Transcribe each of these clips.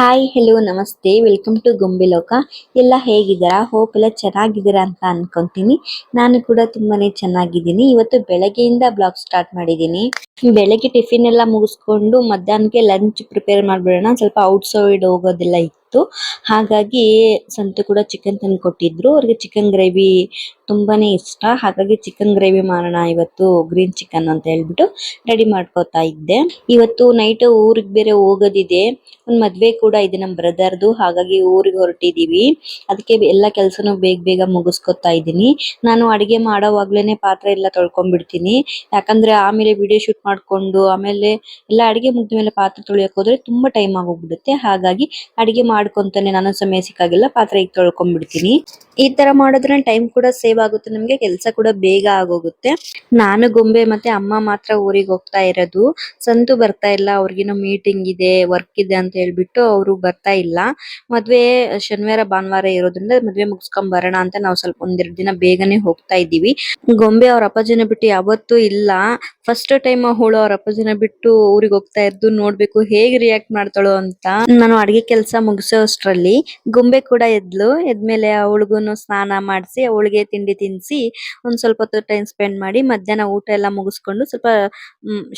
Hi hello ನಮಸ್ತೆ welcome to ಗೊಂಬೆ ಲೋಕ. ಎಲ್ಲ ಹೇಗಿದ್ದೀರಾ? ಹೋಪ್ ಎಲ್ಲ ಚೆನ್ನಾಗಿದ್ದೀರಾ ಅಂತ ಅನ್ಕೊಂತೀನಿ. ನಾನು ಕೂಡ ತುಂಬಾನೇ ಚೆನ್ನಾಗಿದ್ದೀನಿ. ಇವತ್ತು ಬೆಳಗ್ಗೆಯಿಂದ ಬ್ಲಾಗ್ ಸ್ಟಾರ್ಟ್ ಮಾಡಿದ್ದೀನಿ. ಬೆಳಗ್ಗೆ ಟಿಫಿನ್ ಎಲ್ಲ ಮುಗಿಸ್ಕೊಂಡು ಮಧ್ಯಾಹ್ನಕ್ಕೆ ಲಂಚ್ ಪ್ರಿಪೇರ್ ಮಾಡ್ಬಿಡೋಣ, ಸ್ವಲ್ಪ ಔಟ್ ಸೈಡ್ ಹೋಗೋದೆಲ್ಲ ಇತ್ತು. ಹಾಗಾಗಿ ಸಂತು ಕೂಡ ಚಿಕನ್ ತಂದು ಕೊಟ್ಟಿದ್ರು. ಅವ್ರಿಗೆ ಚಿಕನ್ ಗ್ರೇವಿ ತುಂಬಾನೇ ಇಷ್ಟ, ಹಾಗಾಗಿ ಚಿಕನ್ ಗ್ರೇವಿ ಮಾಡೋಣ ಇವತ್ತು, ಗ್ರೀನ್ ಚಿಕನ್ ಅಂತ ಹೇಳ್ಬಿಟ್ಟು ರೆಡಿ ಮಾಡ್ಕೋತಾ ಇದ್ದೆ. ಇವತ್ತು ನೈಟ್ ಊರಿಗೆ ಬೇರೆ ಹೋಗೋದಿದೆ, ಒಂದು ಮದ್ವೆ ಕೂಡ ಇದೆ ನಮ್ಮ ಬ್ರದರ್ದು, ಹಾಗಾಗಿ ಊರಿಗೆ ಹೊರಟಿದೀವಿ. ಅದಕ್ಕೆ ಎಲ್ಲ ಕೆಲಸನೂ ಬೇಗ ಮುಗಿಸ್ಕೊತಾ ಇದ್ದೀನಿ. ನಾನು ಅಡಿಗೆ ಮಾಡೋವಾಗ್ಲೇನೆ ಪಾತ್ರೆ ಎಲ್ಲ ತೊಳ್ಕೊಂಡ್ಬಿಡ್ತೀನಿ, ಯಾಕಂದ್ರೆ ಆಮೇಲೆ ವಿಡಿಯೋ ಶೂಟ್ ಮಾಡ್ಕೊಂಡು ಆಮೇಲೆ ಎಲ್ಲ ಅಡಿಗೆ ಮುಗ್ದ ಮೇಲೆ ಪಾತ್ರೆ ತೊಳಿಯಕ್ ಹೋದ್ರೆ ತುಂಬಾ ಟೈಮ್ ಆಗೋಗ್ಬಿಡುತ್ತೆ. ಹಾಗಾಗಿ ಅಡಿಗೆ ಮಾಡ್ಕೊಂತಾನೆ ನಾನು ಸಮಯ ಸಿಕ್ಕಾಗೆಲ್ಲ ಪಾತ್ರೆ ಈಗ ತೊಳ್ಕೊಂಡ್ಬಿಡ್ತೀನಿ. ಈ ತರ ಮಾಡಿದ್ರೆ ಟೈಮ್ ಕೂಡ ಸೇವ್ ಆಗುತ್ತೆ, ನಮ್ಗೆ ಕೆಲಸ ಕೂಡ ಬೇಗ ಆಗೋಗುತ್ತೆ. ನಾನು ಗೊಂಬೆ ಮತ್ತೆ ಅಮ್ಮ ಮಾತ್ರ ಊರಿಗೆ ಹೋಗ್ತಾ ಇರೋದು. ಸಂತು ಬರ್ತಾ ಇಲ್ಲ, ಅವ್ರಿಗೇನೋ ಮೀಟಿಂಗ್ ಇದೆ, ವರ್ಕ್ ಇದೆ ಅಂತ ಹೇಳ್ಬಿಟ್ಟು ಅವರು ಬರ್ತಾ ಇಲ್ಲ. ಮದ್ವೆ ಶನಿವಾರ ಭಾನುವಾರ ಇರೋದ್ರಿಂದ ಮದ್ವೆ ಮುಗಿಸ್ಕೊಂಡ್ ಬರೋಣ ಅಂತ ನಾವು ಸ್ವಲ್ಪ ಒಂದೆರಡು ದಿನ ಬೇಗನೆ ಹೋಗ್ತಾ ಇದ್ದೀವಿ. ಗೊಂಬೆ ಅವ್ರ ಅಪ್ಪಾಜಿನ ಬಿಟ್ಟು ಯಾವತ್ತೂ ಇಲ್ಲ. ಫಸ್ಟ್ ಟೈಮ್ ಅವಳು ಅವ್ರ ಅಪ್ಪಾಜಿನ ಬಿಟ್ಟು ಊರಿಗೆ ಹೋಗ್ತಾ ಇದ್ದು, ನೋಡ್ಬೇಕು ಹೇಗೆ ರಿಯಾಕ್ಟ್ ಮಾಡ್ತಾಳೋ ಅಂತ. ನಾನು ಅಡಿಗೆ ಕೆಲಸ ಮುಗಿಸೋ ಅಷ್ಟ್ರಲ್ಲಿ ಗೊಂಬೆ ಕೂಡ ಎದ್ಮೇಲೆ ಅವಳಿಗೂನು ಸ್ನಾನ ಮಾಡಿಸಿ ಅವಳಿಗೆ ತಿಂಡಿ ತಿನ್ಸಿ ಒಂದ್ ಸ್ವಲ್ಪ ಹೊತ್ತು ಟೈಮ್ ಸ್ಪೆಂಡ್ ಮಾಡಿ ಮಧ್ಯಾಹ್ನ ಊಟ ಎಲ್ಲ ಮುಗಿಸ್ಕೊಂಡು ಸ್ವಲ್ಪ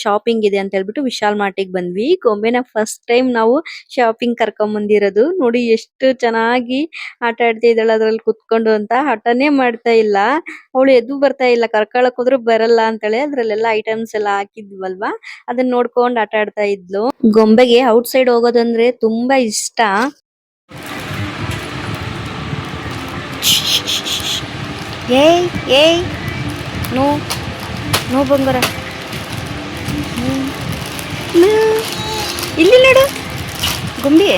ಶಾಪಿಂಗ್ ಇದೆ ಅಂತ ಹೇಳ್ಬಿಟ್ಟು ವಿಶಾಲ್ ಮಾರ್ಟಿಗೆ ಬಂದ್ವಿ. ಗೊಂಬೆನ ಫಸ್ಟ್ ಟೈಮ್ ನಾವು ಶಾಪಿಂಗ್ ಕರ್ಕೊಂಡ್ ಬಂದಿರೋದು. ನೋಡಿ ಎಷ್ಟು ಚೆನ್ನಾಗಿ ಆಟ ಆಡ್ತಾ ಇದ್ದಾಳೆ ಅದ್ರಲ್ಲಿ ಕುತ್ಕೊಂಡು ಅಂತ. ಹಠನೇ ಮಾಡ್ತಾ ಇಲ್ಲ ಅವಳು, ಎದ್ದು ಬರ್ತಾ ಇಲ್ಲ, ಕರ್ಕೊಳಕ್ ಹೋದ್ರು ಬರಲ್ಲ ಅಂತಾಳೆ. ಅದ್ರಲ್ಲೆಲ್ಲ ಐಟಮ್ಸ್ ಎಲ್ಲ ಹಾಕಿದ್ವಲ್ವಾ, ಅದನ್ನ ನೋಡ್ಕೊಂಡ್ ಆಟ ಆಡ್ತಾ ಇದ್ಲು. ಗೊಂಬೆಗೆ ಔಟ್ ಸೈಡ್ ಹೋಗೋದಂದ್ರೆ ತುಂಬಾ ಇಷ್ಟ. ಏಯ್ ಏಯ್ ನೋ ನೋ ಬಂಗಾರ, ಇಲ್ಲಿ ನೋಡು ಗೊಂಬೆ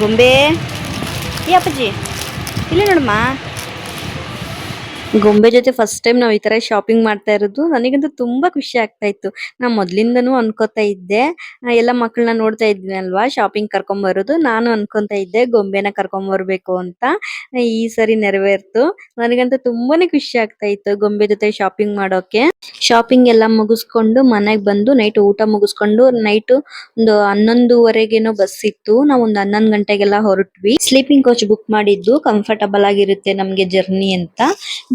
ಗೊಂಬೆ, ಏ ಅಪ್ಪಾಜಿ ಇಲ್ಲಿ ನೋಡಮ್ಮ. ಗೊಂಬೆ ಜೊತೆ ಫಸ್ಟ್ ಟೈಮ್ ನಾವ್ ಈ ತರ ಶಾಪಿಂಗ್ ಮಾಡ್ತಾ ಇರೋದು. ನನಗಂತೂ ತುಂಬಾ ಖುಷಿ ಆಗ್ತಾ ಇತ್ತು. ನಾ ಮೊದ್ಲಿಂದನೂ ಅನ್ಕೋತಾ ಇದ್ದೆ, ಎಲ್ಲ ಮಕ್ಕಳನ್ನ ನೋಡ್ತಾ ಇದ್ವಿ ಅಲ್ವಾ ಶಾಪಿಂಗ್ ಕರ್ಕೊಂಡ್ ಬರೋದು, ನಾನು ಅನ್ಕೊಂತಾ ಇದ್ದೆ ಗೊಂಬೆನ ಕರ್ಕೊಂಡ್ ಬರ್ಬೇಕು ಅಂತ. ಈ ಸರಿ ನೆರವೇರ್ತು. ನನಗಂತೂ ತುಂಬಾನೇ ಖುಷಿ ಆಗ್ತಾ ಇತ್ತು ಗೊಂಬೆ ಜೊತೆ ಶಾಪಿಂಗ್ ಮಾಡೋಕೆ. ಶಾಪಿಂಗ್ ಎಲ್ಲ ಮುಗಿಸ್ಕೊಂಡು ಮನೆಗ್ ಬಂದು ನೈಟ್ ಊಟ ಮುಗಿಸ್ಕೊಂಡು ನೈಟ್ ಒಂದು 11:30ಗೇನೋ ಬಸ್ ಇತ್ತು. ನಾವ್ ಒಂದು 11 ಗಂಟೆಗೆಲ್ಲ ಹೊರಟ್ವಿ. ಸ್ಲೀಪಿಂಗ್ ಕೋಚ್ ಬುಕ್ ಮಾಡಿದ್ದು, ಕಂಫರ್ಟಬಲ್ ಆಗಿರುತ್ತೆ ನಮ್ಗೆ ಜರ್ನಿ ಅಂತ.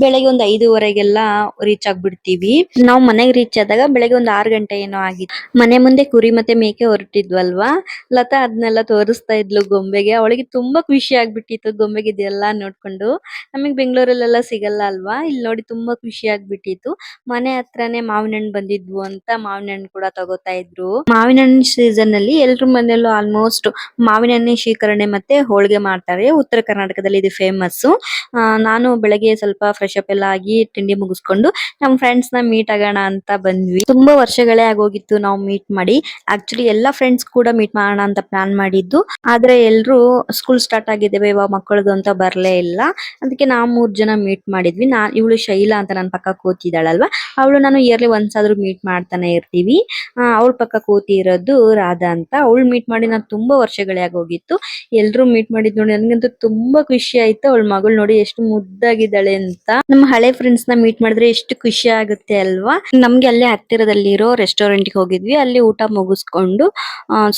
ಬೆಳಗ್ಗೆ ಒಂದು 5:30ಗೆಲ್ಲ ರೀಚ್ ಆಗ್ಬಿಡ್ತೀವಿ. ನಾವು ಮನೆಗೆ ರೀಚ್ ಆದಾಗ ಬೆಳಗ್ಗೆ ಒಂದು 6 ಗಂಟೆ ಏನೋ ಆಗಿತ್ತು. ಮನೆ ಮುಂದೆ ಕುರಿ ಮತ್ತೆ ಮೇಕೆ ಹೊರಟಿದ್ವಲ್ವಾ, ಲತಾ ಅದನ್ನೆಲ್ಲ ತೋರಿಸ್ತಾ ಇದ್ಲು ಗೊಂಬೆಗೆ. ಅವಳಿಗೆ ತುಂಬಾ ಖುಷಿ ಆಗ್ಬಿಟ್ಟಿತ್ತು ಗೊಂಬೆಗೆ ಇದೆಲ್ಲ ನೋಡ್ಕೊಂಡು. ನಮಗ್ ಬೆಂಗಳೂರಲ್ಲೆಲ್ಲ ಸಿಗಲ್ಲ ಅಲ್ವಾ, ಇಲ್ಲಿ ನೋಡಿ ತುಂಬಾ ಖುಷಿ ಆಗ್ಬಿಟ್ಟಿತ್ತು. ಮನೆ ಹತ್ರನೇ ಮಾವಿನ ಹಣ್ಣು ಬಂದಿದ್ವು ಅಂತ ಮಾವಿನ ಹಣ್ಣು ಕೂಡ ತಗೋತಾ ಇದ್ರು. ಮಾವಿನ ಹಣ್ಣು ಸೀಸನ್ ಅಲ್ಲಿ ಎಲ್ರ ಮನೆಯಲ್ಲೂ ಆಲ್ಮೋಸ್ಟ್ ಮಾವಿನ ಹಣ್ಣಿನ ಶೇಖರಣೆ ಮತ್ತೆ ಹೋಳಿಗೆ ಮಾಡ್ತಾರೆ. ಉತ್ತರ ಕರ್ನಾಟಕದಲ್ಲಿ ಇದು ಫೇಮಸ್. ನಾನು ಬೆಳಗ್ಗೆ ಸ್ವಲ್ಪ ಫ್ರೆಶ್ ಅಪ್ ಎಲ್ಲ ಆಗಿ ತಿಂಡಿ ಮುಗಿಸ್ಕೊಂಡು ನಮ್ ಫ್ರೆಂಡ್ಸ್ ನ ಮೀಟ್ ಆಗೋಣ ಅಂತ ಬಂದ್ವಿ. ತುಂಬಾ ವರ್ಷಗಳೇ ಆಗೋಗಿತ್ತು ನಾವು ಮೀಟ್ ಮಾಡಿ. ಆಕ್ಚುಲಿ ಎಲ್ಲಾ ಫ್ರೆಂಡ್ಸ್ ಕೂಡ ಮೀಟ್ ಮಾಡೋಣ ಅಂತ ಪ್ಲಾನ್ ಮಾಡಿದ್ದು, ಆದ್ರೆ ಎಲ್ರು ಸ್ಕೂಲ್ ಸ್ಟಾರ್ಟ್ ಆಗಿದ್ದೇವೆ ಇವಾಗ ಮಕ್ಕಳದು ಅಂತ ಬರ್ಲೇ ಇಲ್ಲ. ಅದಕ್ಕೆ ನಾವು 3 ಜನ ಮೀಟ್ ಮಾಡಿದ್ವಿ. ಇವಳು ಶೈಲಾ ಅಂತ ನನ್ನ ಪಕ್ಕ ಕೂತಿದ್ದಾಳಲ್ವಾ, ಅವಳು ನಾನು ಇಯರ್ಲಿ ಒನ್ಸ್ ಆದ್ರೂ ಮೀಟ್ ಮಾಡ್ತಾನೆ ಇರ್ತೀವಿ. ಅವಳ ಪಕ್ಕ ಕೂತಿರೋದು ರಾಧಾ ಅಂತ. ಅವಳು ಮೀಟ್ ಮಾಡಿ ನಾನು ತುಂಬಾ ವರ್ಷಗಳೇ ಆಗೋಗಿತ್ತು. ಎಲ್ರು ಮೀಟ್ ಮಾಡಿದ್ ನೋಡಿ ನನ್ಗಂತೂ ತುಂಬಾ ಖುಷಿ ಆಯ್ತು. ಅವಳ ಮಗಳು ನೋಡಿ ಎಷ್ಟು ಮುದ್ದಾಗಿದ್ದಾಳೆ ಅಂತ. ನಮ್ಮ ಹಳೆ ಫ್ರೆಂಡ್ಸ್ ನ ಮೀಟ್ ಮಾಡಿದ್ರೆ ಎಷ್ಟು ಖುಷಿ ಆಗುತ್ತೆ ಅಲ್ವಾ. ನಮ್ಗೆ ಅಲ್ಲೇ ಹತ್ತಿರದಲ್ಲಿರೋ ರೆಸ್ಟೋರೆಂಟ್ ಗೆ ಹೋಗಿದ್ವಿ. ಅಲ್ಲಿ ಊಟ ಮುಗಿಸ್ಕೊಂಡು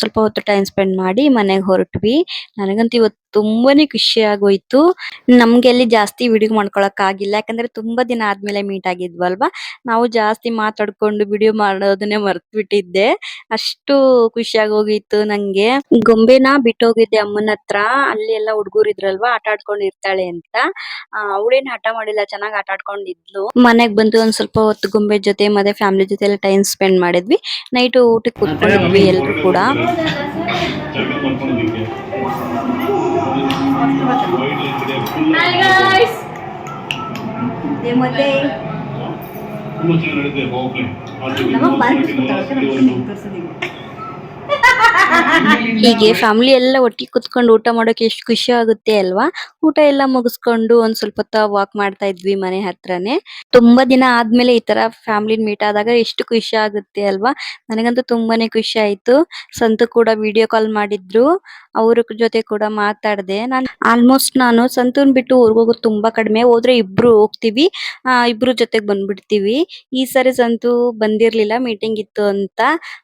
ಸ್ವಲ್ಪ ಹೊತ್ತು ಟೈಮ್ ಸ್ಪೆಂಡ್ ಮಾಡಿ ಮನೆಗೆ ಹೊರಟ್ವಿ. ನನಗಂತೂ ಇವತ್ತು ತುಂಬಾನೇ ಖುಷಿ ಆಗೋಯ್ತು. ನಮ್ಗೆ ಅಲ್ಲಿ ಜಾಸ್ತಿ ವಿಡಿಯೋ ಮಾಡ್ಕೊಳಕ್ ಆಗಿಲ್ಲ, ಯಾಕಂದ್ರೆ ತುಂಬಾ ದಿನ ಆದ್ಮೇಲೆ ಮೀಟ್ ಆಗಿದ್ವಲ್ವಾ. ನಾವು ಜಾಸ್ತಿ ಮಾತಾಡ್ಕೊಂಡು ವಿಡಿಯೋ ಮಾಡೋದನ್ನೇ ಮರ್ತ್ ಬಿಟ್ಟಿದ್ದೆ, ಅಷ್ಟು ಖುಷಿಯಾಗಿ ಹೋಗಿತ್ತು ನಂಗೆ. ಗೊಂಬೆನ ಬಿಟ್ಟೋಗಿದ್ದೆ ಅಮ್ಮನ ಹತ್ರ, ಅಲ್ಲಿ ಎಲ್ಲ ಹುಡ್ಗೂರ್ ಇದ್ರಲ್ವಾ ಆಟ ಆಡ್ಕೊಂಡ್ ಇರ್ತಾಳೆ ಅಂತ. ಅವಳೇನ್ ಹಠ ಮಾಡಿಲ್ಲ, ಚೆನ್ನಾಗ್ ಆಟ ಆಡ್ಕೊಂಡಿದ್ಲು. ಮನೆಗ್ ಬಂದು ಒಂದ್ ಸ್ವಲ್ಪ ಹೊತ್ತು ಗೊಂಬೆ ಜೊತೆ ಮತ್ತೆ ಫ್ಯಾಮಿಲಿ ಜೊತೆ ಎಲ್ಲ ಟೈಮ್ ಸ್ಪೆಂಡ್ ಮಾಡಿದ್ವಿ. ನೈಟ್ ಊಟಕ್ಕೆ ಕೂತ್ಕೊಂಡಿದ್ವಿ ಎಲ್ರು ಕೂಡ. ಹೀಗೆ ಫ್ಯಾಮಿಲಿ ಎಲ್ಲ ಒಟ್ಟಿಗೆ ಕುತ್ಕೊಂಡು ಊಟ ಮಾಡೋಕೆ ಎಷ್ಟು ಖುಷಿ ಆಗುತ್ತೆ ಅಲ್ವಾ. ಊಟ ಎಲ್ಲ ಮುಗಿಸ್ಕೊಂಡು ಒಂದ್ ಸ್ವಲ್ಪ ಹೊತ್ತ ವಾಕ್ ಮಾಡ್ತಾ ಇದ್ವಿ ಮನೆ ಹತ್ರನೇ. ತುಂಬಾ ದಿನ ಆದ್ಮೇಲೆ ಈ ತರ ಫ್ಯಾಮಿಲಿ ಮೀಟ್ ಆದಾಗ ಎಷ್ಟು ಖುಷಿ ಆಗುತ್ತೆ ಅಲ್ವಾ. ನನಗಂತೂ ತುಂಬಾನೇ ಖುಷಿ ಆಯ್ತು. ಸಂತು ಕೂಡ ವಿಡಿಯೋ ಕಾಲ್ ಮಾಡಿದ್ರು, ಅವ್ರ ಜೊತೆ ಕೂಡ ಮಾತಾಡ್ದೆ. ನಾನು ಸಂತೂನ್ ಬಿಟ್ಟು ಊರಿಗೆ ಹೋಗೋದು ತುಂಬಾ ಕಡಿಮೆ, ಹೋದ್ರೆ ಇಬ್ರು ಹೋಗ್ತಿವಿ, ಇಬ್ರು ಜೊತೆಗ್ ಬಂದ್ಬಿಡ್ತೀವಿ. ಈ ಸರಿ ಸಂತು ಬಂದಿರ್ಲಿಲ್ಲ, ಮೀಟಿಂಗ್ ಇತ್ತು ಅಂತ.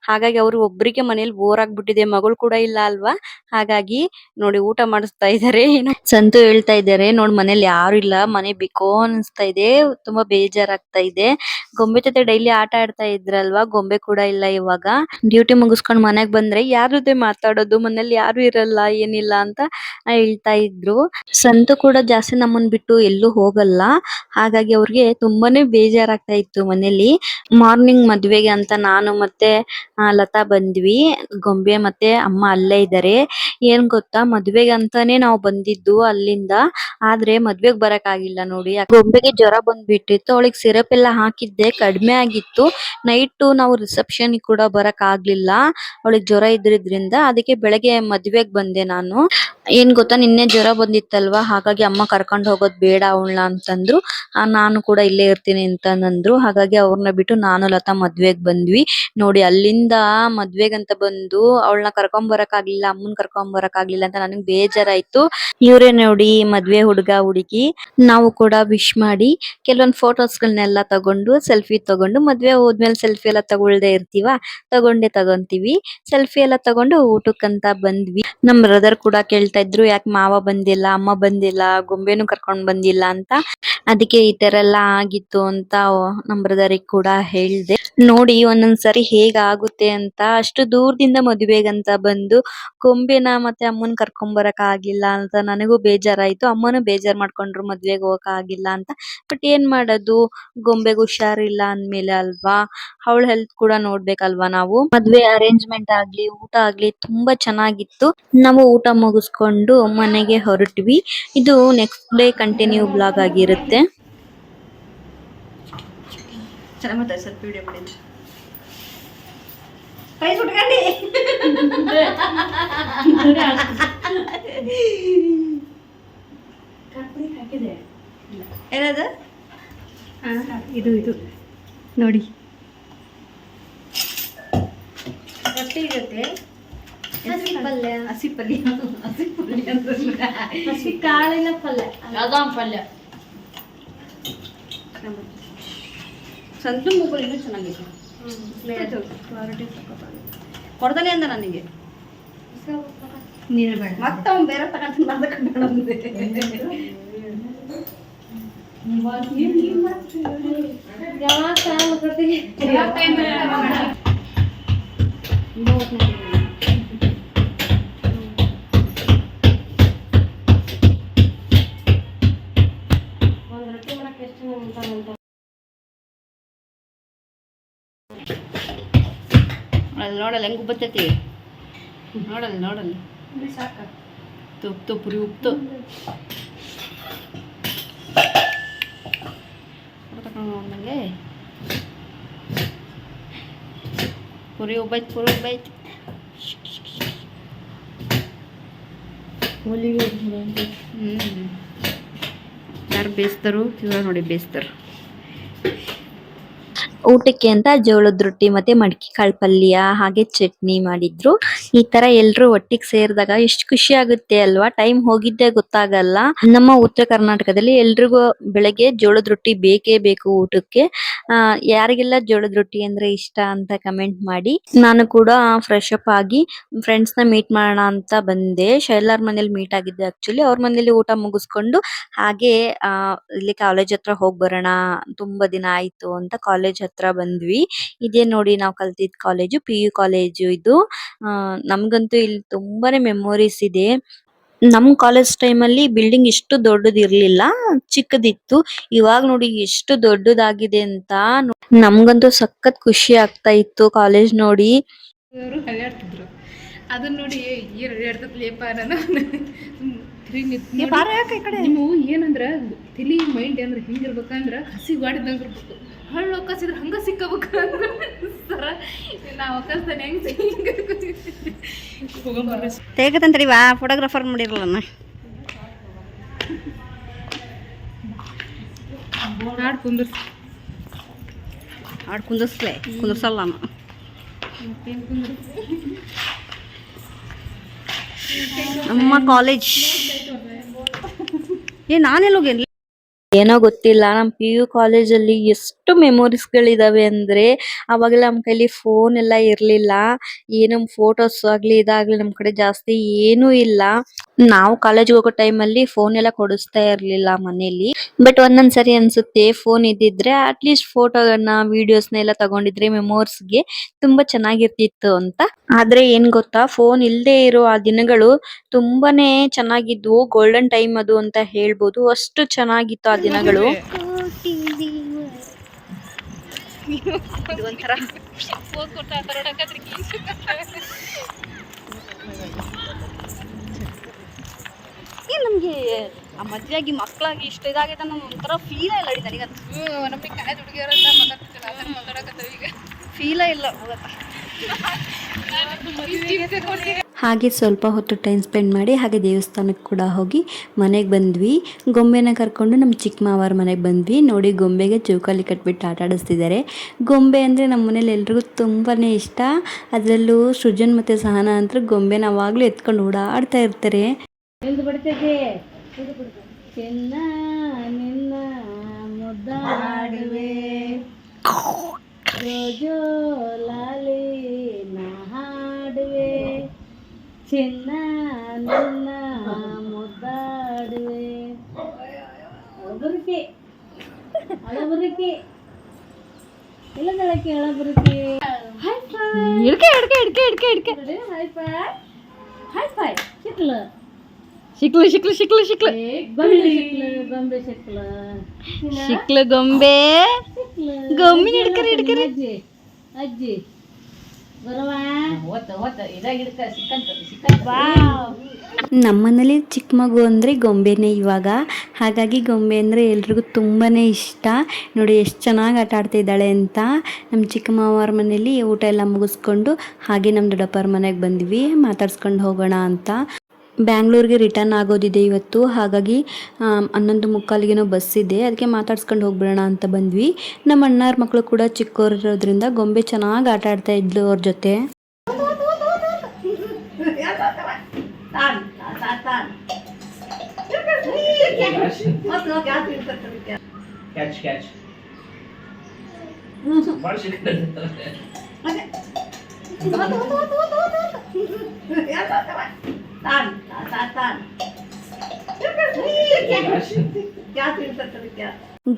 ಹಾಗಾಗಿ ಅವ್ರು ಒಬ್ರಿಗೆ ಮನೇಲಿ ಬೋರ್ ಆಗ್ಬಿಟ್ಟಿದೆ, ಮಗಳು ಕೂಡ ಇಲ್ಲ ಅಲ್ವಾ. ಹಾಗಾಗಿ ನೋಡಿ ಊಟ ಮಾಡಿಸ್ತಾ ಇದಾರೆ. ಸಂತು ಹೇಳ್ತಾ ಇದ್ದಾರೆ, ನೋಡ್ ಮನೇಲಿ ಯಾರು ಇಲ್ಲ, ಮನೆ ಬಿಕೋ ಅನಿಸ್ತಾ ಇದೆ, ತುಂಬಾ ಬೇಜಾರಾಗ್ತಾ ಇದೆ. ಗೊಂಬೆ ಜೊತೆ ಡೈಲಿ ಆಟ ಆಡ್ತಾ ಇದ್ರಲ್ವಾ, ಗೊಂಬೆ ಕೂಡ ಇಲ್ಲ ಇವಾಗ. ಡ್ಯೂಟಿ ಮುಗಿಸ್ಕೊಂಡ್ ಮನೆಗ್ ಬಂದ್ರೆ ಯಾರ ಜೊತೆ ಮಾತಾಡೋದು, ಮನೇಲಿ ಯಾರು ಇರಲ್ಲ ಏನಿಲ್ಲ ಅಂತ ಹೇಳ್ತಾ ಇದ್ರು. ಸಂತು ಕೂಡ ಜಾಸ್ತಿ ನಮ್ಮನ್ ಬಿಟ್ಟು ಎಲ್ಲೂ ಹೋಗಲ್ಲ, ಹಾಗಾಗಿ ಅವ್ರಿಗೆ ತುಂಬಾನೇ ಬೇಜಾರಾಗ್ತಾ ಇತ್ತು ಮನೇಲಿ. ಮಾರ್ನಿಂಗ್ ಮದ್ವೆಗೆ ಅಂತ ನಾನು ಮತ್ತೆ ಲತಾ ಬಂದ್ವಿ. ಗೊಂಬೆ ಮತ್ತೆ ಅಮ್ಮ ಅಲ್ಲೇ ಇದ್ದಾರೆ. ಏನ್ ಗೊತ್ತಾ, ಮದ್ವೆಗೆ ಅಂತಾನೆ ನಾವು ಬಂದಿದ್ದು ಅಲ್ಲಿಂದ, ಆದ್ರೆ ಮದ್ವೆಗ್ ಬರಕ್ ಆಗಿಲ್ಲ ನೋಡಿ. ಗೊಂಬೆಗೆ ಜ್ವರ ಬಂದ್ಬಿಟ್ಟಿತ್ತು, ಅವಳಿಗೆ ಸಿರಪ್ ಎಲ್ಲ ಹಾಕಿದ್ದೆ, ಕಡಿಮೆ ಆಗಿತ್ತು. ನೈಟ್ ನಾವು ರಿಸೆಪ್ಷನ್ ಕೂಡ ಬರಕ್ ಆಗ್ಲಿಲ್ಲ, ಅವಳಿಗೆ ಜ್ವರ ಇದ್ರಿದ್ರಿಂದ. ಅದಕ್ಕೆ ಬೆಳಗ್ಗೆ ಮದ್ವೆಗ್ ಬಂದೆ ನಾನು. ಏನ್ ಗೊತ್ತಾ, ನಿನ್ನೆ ಜ್ವರ ಬಂದಿತ್ತಲ್ವಾ, ಹಾಗಾಗಿ ಅಮ್ಮ ಕರ್ಕೊಂಡ್ ಹೋಗೋದ್ ಬೇಡ ಅವಳನ್ನ ಅಂತಂದ್ರು. ನಾನು ಕೂಡ ಇಲ್ಲೇ ಇರ್ತೀನಿ ಅಂತಂದ್ರು. ಹಾಗಾಗಿ ಅವ್ರನ್ನ ಬಿಟ್ಟು ನಾನು ಲತಾ ಮದ್ವೆಗ್ ಬಂದ್ವಿ. ನೋಡಿ ಅಲ್ಲಿಂದ ಮದ್ವೆಗಂತ ಬಂದು ಅವಳನ್ನ ಕರ್ಕೊಂಡ್ ಬರಕ್ ಆಗ್ಲಿಲ್ಲ, ಅಮ್ಮನ್ ಕರ್ಕೊಂಡ್ ಬರಕ್ ಆಗ್ಲಿಲ್ಲ ಅಂತ ನನಗ್ ಬೇಜಾರಾಯ್ತು. ಇವ್ರೇ ನೋಡಿ ಮದ್ವೆ ಹುಡ್ಗ ಹುಡುಗಿ. ನಾವು ಕೂಡ ವಿಶ್ ಮಾಡಿ ಕೆಲವೊಂದ್ ಫೋಟೋಸ್ ಗಳನ್ನೆಲ್ಲ ತಗೊಂಡು ಸೆಲ್ಫಿ ತಗೊಂಡು, ಮದ್ವೆ ಹೋದ್ಮೇಲೆ ಸೆಲ್ಫಿ ಎಲ್ಲ ತಗೊಳ್ದೆ ಇರ್ತೀವ, ತಗೊಂತೀವಿ. ಸೆಲ್ಫಿ ಎಲ್ಲ ತಗೊಂಡು ಊಟಕ್ಕಂತ ಬಂದ್ವಿ. ನಮ್ ಬ್ರದರ್ ಕೂಡ ಕೇಳ್ತಾ ಇದ್ರು, ಯಾಕೆ ಮಾವ ಬಂದಿಲ್ಲ, ಅಮ್ಮ ಬಂದಿಲ್ಲ, ಗೊಂಬೆನು ಕರ್ಕೊಂಡ್ ಬಂದಿಲ್ಲ ಅಂತ. ಅದಕ್ಕೆ ಈ ತರ ಎಲ್ಲ ಆಗಿತ್ತು ಅಂತ ನಮ್ ಬ್ರದರಿಗೆ ಕೂಡ ಹೇಳ್ದೆ. ನೋಡಿ ಒಂದೊಂದ್ಸರಿ ಹೇಗ್ ಆಗುತ್ತೆ ಅಂತ. ಅಷ್ಟು ದೂರದಿಂದ ಮದ್ವೆಗಂತ ಬಂದು ಗೊಂಬೆನ ಮತ್ತೆ ಅಮ್ಮನ್ ಕರ್ಕೊಂಡ್ ಬರಕ್ ಆಗಿಲ್ಲ ಅಂತ ನನಗೂ ಬೇಜಾರಾಯ್ತು. ಅಮ್ಮನು ಬೇಜಾರ್ ಮಾಡ್ಕೊಂಡ್ರು ಮದ್ವೆಗ್ ಹೋಗಕ್ ಆಗಿಲ್ಲ ಅಂತ. ಬಟ್ ಏನ್ ಮಾಡೋದು, ಗೊಂಬೆಗ್ ಹುಷಾರಿಲ್ಲ ಅಂದ್ಮೇಲೆ ಅಲ್ವಾ, ಅವಳ ಹೆಲ್ತ್ ಕೂಡ ನೋಡ್ಬೇಕಲ್ವಾ ನಾವು. ಮದ್ವೆ ಅರೇಂಜ್ಮೆಂಟ್ ಆಗ್ಲಿ ಊಟ ಆಗ್ಲಿ ತುಂಬಾ ಚೆನ್ನಾಗಿತ್ತು. ನಾವು ಊಟ ಮುಗಿಸ್ಕೊಂಡು ಮನೆಗೆ ಹೊರಟ್ವಿ. ಇದು ನೆಕ್ಸ್ಟ್ ಡೇ ಕಂಟಿನ್ಯೂ ಬ್ಲಾಗ್ ಆಗಿರುತ್ತೆ. ಸ್ವಲ್ಪ ವಿಡಿಯೋ ಮಾಡಿ ಕೈ ಸುಟ್ಕೊಂಡಿ ಏನದು, ಇದು ನೋಡಿ ರೊಟ್ಟಿ ಜೊತೆ ಹಸಿ ಪಲ್ಯ ಹಸಿ ಕಾಳಿನ ಪಲ್ಯ, ಪಲ್ಯ ಸಂತು ಮೊಬೈಲ್ ಇನ್ನೂ ಚೆನ್ನಾಗಿದೆ. ಕೊಡ್ತಾನೆ ಅಂದ ನನಗೆ, ಮತ್ತೆ ಅವ್ನು ಬೇರೆ ನೋಡಲ್ಲ ಹೆಂಗ್ ಬರ್ತೈತಿ, ನೋಡಲ್ಲ ತುಪ್ತು ಪುರಿ ಉಪ್ತು ನನಗೆ ಪುರಿ ಉಬ್ಬೈತು ಯಾರು ಬೇಯಿಸ್ತಾರು, ಇವಾಗ ನೋಡಿ ಬೇಯಿಸ್ತಾರ. ಊಟಕ್ಕೆ ಅಂತ ಜೋಳದ ರೊಟ್ಟಿ ಮತ್ತೆ ಮಡಕಿ ಕಾಳು ಪಲ್ಯ ಹಾಗೆ ಚಟ್ನಿ ಮಾಡಿದ್ರು. ಈ ತರ ಎಲ್ರು ಒಟ್ಟಿಗೆ ಸೇರಿದಾಗ ಎಷ್ಟು ಖುಷಿ ಆಗುತ್ತೆ ಅಲ್ವಾ. ಟೈಮ್ ಹೋಗಿದ್ದೆ ಗೊತ್ತಾಗಲ್ಲ. ನಮ್ಮ ಉತ್ತರ ಕರ್ನಾಟಕದಲ್ಲಿ ಎಲ್ರಿಗೂ ಬೆಳಗ್ಗೆ ಜೋಳದ ರೊಟ್ಟಿ ಬೇಕೇ ಬೇಕು ಊಟಕ್ಕೆ. ಯಾರಿಗೆಲ್ಲ ಜೋಳದ ರೊಟ್ಟಿ ಅಂದ್ರೆ ಇಷ್ಟ ಅಂತ ಕಮೆಂಟ್ ಮಾಡಿ. ನಾನು ಕೂಡ ಫ್ರೆಶ್ ಅಪ್ ಆಗಿ ಫ್ರೆಂಡ್ಸ್ ನ ಮೀಟ್ ಮಾಡೋಣ ಅಂತ ಬಂದೆ. ಶೈಲಾರ್ ಮನೇಲಿ ಮೀಟ್ ಆಗಿದ್ದೆ ಆಕ್ಚುಲಿ. ಅವ್ರ ಮನೇಲಿ ಊಟ ಮುಗಿಸ್ಕೊಂಡು ಹಾಗೆ ಇಲ್ಲಿ ಕಾಲೇಜ್ ಹತ್ರ ಹೋಗ್ ಬರೋಣ, ತುಂಬಾ ದಿನ ಆಯ್ತು ಅಂತ ಕಾಲೇಜ್ ಹತ್ರ ಬಂದ್ವಿ. ಇದೇ ನೋಡಿ ನಾವು ಕಲ್ತಿದ್ ಕಾಲೇಜು, PU ಕಾಲೇಜು ಇದು. ನಮ್ಗಂತೂ ಇಲ್ಲಿ ತುಂಬಾನೇ ಮೆಮೊರೀಸ್ ಇದೆ. ನಮ್ ಕಾಲೇಜ್ ಟೈಮ್ ಅಲ್ಲಿ ಬಿಲ್ಡಿಂಗ್ ಇಷ್ಟು ದೊಡ್ಡದಿರ್ಲಿಲ್ಲ, ಚಿಕ್ಕದಿತ್ತು. ಇವಾಗ ನೋಡಿ ಎಷ್ಟು ದೊಡ್ಡದಾಗಿದೆ ಅಂತ. ನಮ್ಗಂತೂ ಸಖತ್ ಖುಷಿ ಆಗ್ತಾ ಇತ್ತು ಕಾಲೇಜ್ ನೋಡಿ. ಅದನ್ನ ನೋಡಿ ನೀವು ಏನಂದ್ರ ತಿಳಿ ಮೈಂಡ್ ಅಂದ್ರೆ ಹಿಂಗಿರ್ಬೇಕಂದ್ರ ಹಸಿ ಗಾಡಿದಂಗ ಇರ್ಬೇಕು. ಹಳ್ಳು ಒಕ್ಕಸಿದ್ರೆ ಹಂಗ ಸಿಕ್ಕಬೇಕು ಸರ ನಾವು ಒಕ್ಕಸ್ತಾನೆ ಹೆಂಗೆ ತೆಗತಂತ್ರಿ ವಾ ಫೋಟೋಗ್ರಾಫರ್ ಮಾಡಿರಲ್ಲ ಹಾಡು ಕುಂದಿರ್ಸಿ ಹಾಡು ಕುಂದಿಸ್ಲೆ ಕುಂದಿರ್ಸಲ್ಲ ನಾನು ನಮ್ಮ ಕಾಲೇಜ್ ನಾನೆಲ್ಲ ಹೋಗೇನಿ ಏನೋ ಗೊತ್ತಿಲ್ಲ ನಮ್ PU ಕಾಲೇಜಲ್ಲಿ ಎಷ್ಟು ಮೆಮೊರೀಸ್ ಗಳಿದಾವೆ ಅಂದ್ರೆ ಅವಾಗೆಲ್ಲ ನಮ್ ಕೈಲಿ ಫೋನ್ ಎಲ್ಲ ಇರ್ಲಿಲ್ಲ ಏನು ಫೋಟೋಸ್ ಆಗ್ಲಿ ಇದಾಗ್ಲಿ ನಮ್ ಕಡೆ ಜಾಸ್ತಿ ಏನೂ ಇಲ್ಲ ನಾವು ಕಾಲೇಜ್ ಹೋಗೋ ಟೈಮ್ ಅಲ್ಲಿ ಫೋನ್ ಎಲ್ಲ ಕೊಡಿಸ್ತಾ ಇರ್ಲಿಲ್ಲ ಮನೇಲಿ ಬಟ್ ಒಂದೊಂದ್ಸರಿ ಅನ್ಸುತ್ತೆ ಫೋನ್ ಇದ್ದಿದ್ರೆ ಅಟ್ಲೀಸ್ಟ್ ಫೋಟೋಗಳನ್ನ ವಿಡಿಯೋಸ್ನ ಎಲ್ಲ ತಗೊಂಡಿದ್ರೆ ಮೆಮೋರ್ಸ್ಗೆ ತುಂಬಾ ಚೆನ್ನಾಗಿರ್ತಿತ್ತು ಅಂತ ಆದ್ರೆ ಏನ್ ಗೊತ್ತಾ ಫೋನ್ ಇಲ್ದೇ ಇರೋ ಆ ದಿನಗಳು ತುಂಬಾನೇ ಚೆನ್ನಾಗಿದ್ವು ಗೋಲ್ಡನ್ ಟೈಮ್ ಅದು ಅಂತ ಹೇಳ್ಬೋದು ಅಷ್ಟು ಚೆನ್ನಾಗಿತ್ತು ಆ ದಿನಗಳು ನಮ್ಗೆ ಆ ಮದ್ವೆಯಾಗಿ ಮಕ್ಕಳಾಗಿ ಇಷ್ಟ ಇದಾಗೈತೆ ಅನ್ನೋ ಒಂಥರ ಫೀಲ ಇಲ್ಲ ಅಡಿ ನನಗಂತ ನಮಗೆ ಕಾಲೇಜ್ ಹುಡುಗಿಯರೆಲ್ಲ ಮಾತಾಡ್ತಿಲ್ಲ ಈಗ ಫೀಲ ಇಲ್ಲ ಹಾಗೆ ಸ್ವಲ್ಪ ಹೊತ್ತು ಟೈಮ್ ಸ್ಪೆಂಡ್ ಮಾಡಿ ಹಾಗೆ ದೇವಸ್ಥಾನಕ್ಕೆ ಕೂಡ ಹೋಗಿ ಮನೆಗೆ ಬಂದ್ವಿ ಗೊಂಬೆನ ಕರ್ಕೊಂಡು ನಮ್ಮ ಚಿಕ್ಕ ಮಾವರ ಮನೆಗೆ ಬಂದ್ವಿ ನೋಡಿ ಗೊಂಬೆಗೆ ಚೌಕಾಲಿ ಕಟ್ಬಿಟ್ಟು ಆಟ ಆಡಿಸ್ತಿದ್ದಾರೆ ಗೊಂಬೆ ಅಂದರೆ ನಮ್ಮ ಮನೇಲಿ ಎಲ್ರಿಗೂ ತುಂಬಾ ಇಷ್ಟ ಅದರಲ್ಲೂ ಸೃಜನ್ ಮತ್ತು ಸಹನಾ ಅಂತೂ ಗೊಂಬೆನ ಅವಾಗಲೂ ಎತ್ಕೊಂಡು ಓಡಾಡ್ತಾ ಇರ್ತಾರೆ ಚಿನ್ನ ನಿನ್ನ ಮುದ್ದಾಡುವೆ ಜೋ ಲಾಲಿ ನಾ ಹಾಡುವೆ ಚಿನ್ನ ನಿನ್ನ ಮುದ್ದಾಡುವೆ ಅಳಬುರುಕಿ ಅಳಬುರುಕಿ ಇಲ್ಲದಳಕ್ಕೆ ಅಳಬುರುಕಿ ಹಿಡ್ಕೆ ಹಿಡ್ಕೆ ಹಿಡ್ಕೆ ಹಿಡ್ಕೆ ಹಿಡ್ಕೆ ಹೈ ಫೈ ಹೈ ಫೈ ಶಿಕ್ಲು ಶಿಕ್ಲು ಶಿಕ್ಲು ಶಿಕ್ಲು ಶಿಕ್ಲು ಗೊಂಬೆ ಶಿಕ್ಲು ಗೊಂಬೆ ಶಿಕ್ಲು ಶಿಕ್ಲು ಗೊಂಬೆ ಗೊಂಬೆ ಹಿಡ್ಕರಿ ಹಿಡ್ಕರಿ ಅಜ್ಜಿ ಅಜ್ಜಿ ಬರವಾ ನಮ್ಮನೇಲಿ ಚಿಕ್ಕ ಮಗು ಅಂದರೆ ಗೊಂಬೆನೇ ಇವಾಗ ಹಾಗಾಗಿ ಗೊಂಬೆ ಅಂದರೆ ಎಲ್ರಿಗೂ ತುಂಬಾ ಇಷ್ಟ ನೋಡಿ ಎಷ್ಟು ಚೆನ್ನಾಗಿ ಆಟ ಆಡ್ತಿದ್ದಾಳೆ ಅಂತ ನಮ್ಮ ಚಿಕ್ಕ ಮಾವರ ಮನೇಲಿ ಊಟ ಎಲ್ಲ ಮುಗಿಸ್ಕೊಂಡು ಹಾಗೆ ನಮ್ಮ ದೊಡ್ಡಪ್ಪರ ಮನೆಗೆ ಬಂದ್ವಿ ಮಾತಾಡ್ಸ್ಕೊಂಡು ಹೋಗೋಣ ಅಂತ ಬ್ಯಾಂಗ್ಳೂರಿಗೆ ರಿಟರ್ನ್ ಆಗೋದಿದೆ ಇವತ್ತು ಹಾಗಾಗಿ 11:45 ಬಸ್ ಇದೆ ಅದಕ್ಕೆ ಮಾತಾಡ್ಸ್ಕೊಂಡು ಹೋಗ್ಬಿಡೋಣ ಅಂತ ಬಂದ್ವಿ ನಮ್ಮ ಅಣ್ಣಾರ ಮಕ್ಕಳು ಕೂಡ ಚಿಕ್ಕವ್ರು ಇರೋದ್ರಿಂದ ಗೊಂಬೆ ಚೆನ್ನಾಗಿ ಆಟ ಆಡ್ತಾ ಇದ್ಲು ಅವ್ರ ಜೊತೆ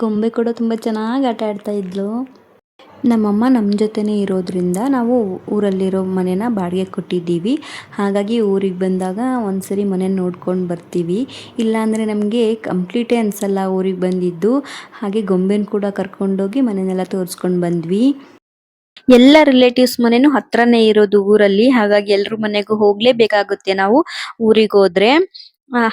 ಗೊಂಬೆ ಕೂಡ ತುಂಬ ಚೆನ್ನಾಗಿ ಆಟ ಆಡ್ತಾ ಇದ್ಲು ನಮ್ಮಮ್ಮ ನಮ್ಮ ಜೊತೆನೇ ಇರೋದ್ರಿಂದ ನಾವು ಊರಲ್ಲಿರೋ ಮನೆನ ಬಾಡಿಗೆ ಕೊಟ್ಟಿದ್ದೀವಿ ಹಾಗಾಗಿ ಊರಿಗೆ ಬಂದಾಗ ಒಂದ್ಸರಿ ಮನೆ ನೋಡ್ಕೊಂಡು ಬರ್ತೀವಿ ಇಲ್ಲಾಂದರೆ ನಮಗೆ ಕಂಪ್ಲೀಟೇ ಅನಿಸಲ್ಲ ಊರಿಗೆ ಬಂದಿದ್ದು ಹಾಗೆ ಗೊಂಬೆನ ಕೂಡ ಕರ್ಕೊಂಡೋಗಿ ಮನೆಯೆಲ್ಲ ತೋರಿಸ್ಕೊಂಡು ಬಂದ್ವಿ ಎಲ್ಲ ರಿಲೇಟಿವ್ಸ್ ಮನೆನೂ ಹತ್ರನೇ ಇರೋದು ಊರಲ್ಲಿ ಹಾಗಾಗಿ ಎಲ್ರ ಮನೆಗೂ ಹೋಗ್ಲೇಬೇಕಾಗುತ್ತೆ ನಾವು ಊರಿಗೆ ಹೋದ್ರೆ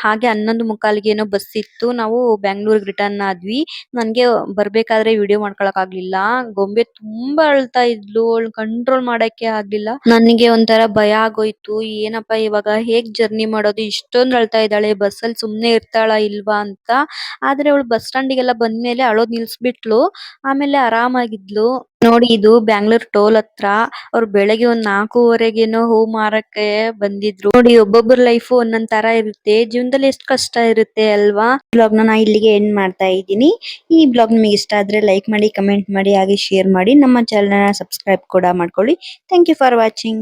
ಹಾಗೆ 11:45 ಏನೋ ಬಸ್ ಇತ್ತು ನಾವು ಬ್ಯಾಂಗ್ಳೂರ್ಗೆ ರಿಟರ್ನ್ ಆದ್ವಿ ನನ್ಗೆ ಬರ್ಬೇಕಾದ್ರೆ ವಿಡಿಯೋ ಮಾಡ್ಕೊಳಕ್ ಆಗ್ಲಿಲ್ಲ ಗೊಂಬೆ ತುಂಬಾ ಅಳ್ತಾ ಇದ್ಲು ಕಂಟ್ರೋಲ್ ಮಾಡಕ್ಕೆ ಆಗ್ಲಿಲ್ಲ ನನಗೆ ಒಂಥರ ಭಯ ಆಗೋಯ್ತು ಏನಪ್ಪಾ ಇವಾಗ ಹೇಗ್ ಜರ್ನಿ ಮಾಡೋದು ಇಷ್ಟೊಂದು ಅಳ್ತಾ ಇದ್ದಾಳೆ ಬಸ್ಸಲ್ಲಿ ಸುಮ್ನೆ ಇರ್ತಾಳ ಇಲ್ವಾ ಅಂತ ಆದ್ರೆ ಅವಳು ಬಸ್ ಸ್ಟಾಂಡಿಗೆಲ್ಲ ಬಂದ್ಮೇಲೆ ಅಳೋದ್ ನಿಲ್ಸ್ಬಿಟ್ಲು ಆಮೇಲೆ ಆರಾಮಾಗಿದ್ಲು ನೋಡಿ ಇದು ಬ್ಯಾಂಗ್ಳೂರ್ ಟೋಲ್ ಹತ್ರ ಅವ್ರು ಬೆಳಗ್ಗೆ 4:15 ಹೂ ಮಾರಕ್ಕೆ ಬಂದಿದ್ರು ನೋಡಿ ಒಬ್ಬೊಬ್ಬರ ಲೈಫ್ ಒಂದೊಂದ್ ತರ ಇರುತ್ತೆ ಜೀವನದಲ್ಲಿ ಎಷ್ಟು ಕಷ್ಟ ಇರುತ್ತೆ ಅಲ್ವಾ ಬ್ಲಾಗ್ ನಾ ಇಲ್ಲಿಗೆ ಎಂಡ್ ಮಾಡ್ತಾ ಇದ್ದೀನಿ ಈ ಬ್ಲಾಗ್ ನಿಮಗೆ ಇಷ್ಟ ಆದ್ರೆ ಲೈಕ್ ಮಾಡಿ ಕಮೆಂಟ್ ಮಾಡಿ ಹಾಗೆ ಶೇರ್ ಮಾಡಿ ನಮ್ಮ ಚಾನೆಲ್ ನ ಸಬ್ಸ್ಕ್ರೈಬ್ ಕೂಡ ಮಾಡ್ಕೊಳ್ಳಿ ಥ್ಯಾಂಕ್ ಯು ಫಾರ್ ವಾಚಿಂಗ್